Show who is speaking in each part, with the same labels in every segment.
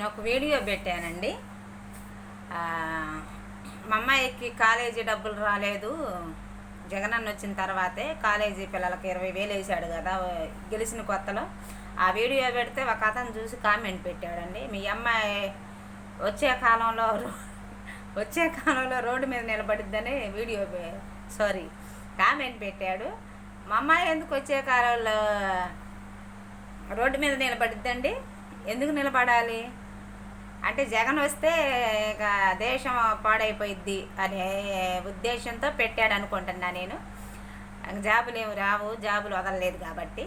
Speaker 1: నేను ఒక వీడియో పెట్టానండి. మా అమ్మాయికి కాలేజీ డబ్బులు రాలేదు, జగనన్న వచ్చిన తర్వాతే కాలేజీ పిల్లలకి 20,000 వేసాడు కదా గెలిచిన కొత్తలో. ఆ వీడియో పెడితే ఒక అతను చూసి కామెంట్ పెట్టాడండి, మీ అమ్మాయి వచ్చే కాలంలో రోడ్డు మీద నిలబడిద్దని వీడియో కామెంట్ పెట్టాడు. మా అమ్మాయి ఎందుకు వచ్చే కాలంలో రోడ్డు మీద నిలబడిద్దండి? ఎందుకు నిలబడాలి అంటే జగన్ వస్తే ఇక దేశం పాడైపోయిద్ది అనే ఉద్దేశంతో పెట్టాడు అనుకుంటున్నా. నేను జాబులు ఏమి రావు, జాబులు వదలలేదు కాబట్టి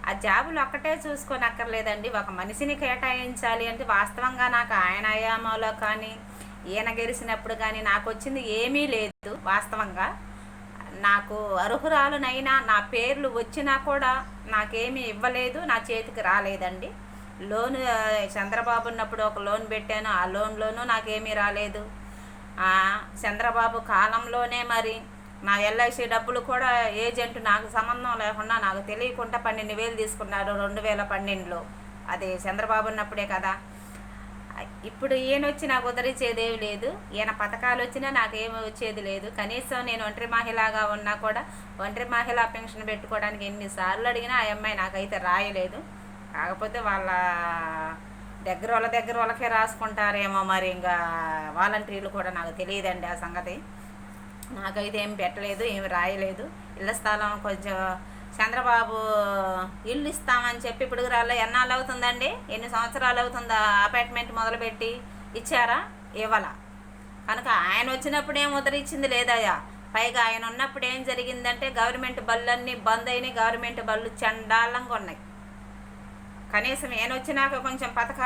Speaker 1: ఆ జాబులు ఒక్కటే చూసుకొని అక్కర్లేదండి, ఒక మనిషిని కేటాయించాలి అంటే వాస్తవంగా నాకు ఆయన అయామంలో కానీ ఈయన గెలిచినప్పుడు కానీ నాకు వచ్చింది ఏమీ లేదు. వాస్తవంగా నాకు అర్హురాలునైనా నా పేర్లు వచ్చినా కూడా నాకేమీ ఇవ్వలేదు, నా చేతికి రాలేదండి. లోను చంద్రబాబు ఉన్నప్పుడు ఒక లోన్ పెట్టాను, ఆ లోన్లోనూ నాకేమీ రాలేదు. చంద్రబాబు కాలంలోనే మరి నా ఎల్ఐసి డబ్బులు కూడా ఏజెంట్ నాకు సంబంధం లేకుండా నాకు తెలియకుండా 12,000 తీసుకున్నాడు 2012లో. అది చంద్రబాబు ఉన్నప్పుడే కదా. ఇప్పుడు ఈయన వచ్చి నాకు ఉద్ధరించేదేవి లేదు, ఈయన పథకాలు వచ్చినా నాకేమీ వచ్చేది లేదు. కనీసం నేను ఒంటరి మహిళగా ఉన్నా కూడా ఒంటరి మహిళా పెన్షన్ పెట్టుకోవడానికి ఎన్నిసార్లు అడిగినా ఆ అమ్మాయి నాకైతే రాయలేదు. కాకపోతే వాళ్ళ దగ్గర వాళ్ళకే రాసుకుంటారేమో మరి, ఇంకా వాలంటీర్లు కూడా నాకు తెలియదండి ఆ సంగతి. నాకైతే ఏమి పెట్టలేదు, ఏమి రాయలేదు. ఇళ్ళ స్థలం కొంచెం చంద్రబాబు ఇల్లు ఇస్తామని చెప్పి ఇప్పుడు రాలే ఎన్నాళ్ళు అవుతుందండి, ఎన్ని సంవత్సరాలు అవుతుందా అపార్ట్మెంట్ మొదలుపెట్టి? ఇచ్చారా? ఇవ్వాల. కనుక ఆయన వచ్చినప్పుడు ఏం ఉద్ధరించింది లేదయ్యా. పైగా ఆయన ఉన్నప్పుడు ఏం జరిగిందంటే గవర్నమెంట్ బళ్ళన్నీ బంద్ అయినాయి, గవర్నమెంట్ బళ్ళు చండాలంగా ఉన్నాయి. కనీసం ఈయన వచ్చినాక కొంచెం పథకాలు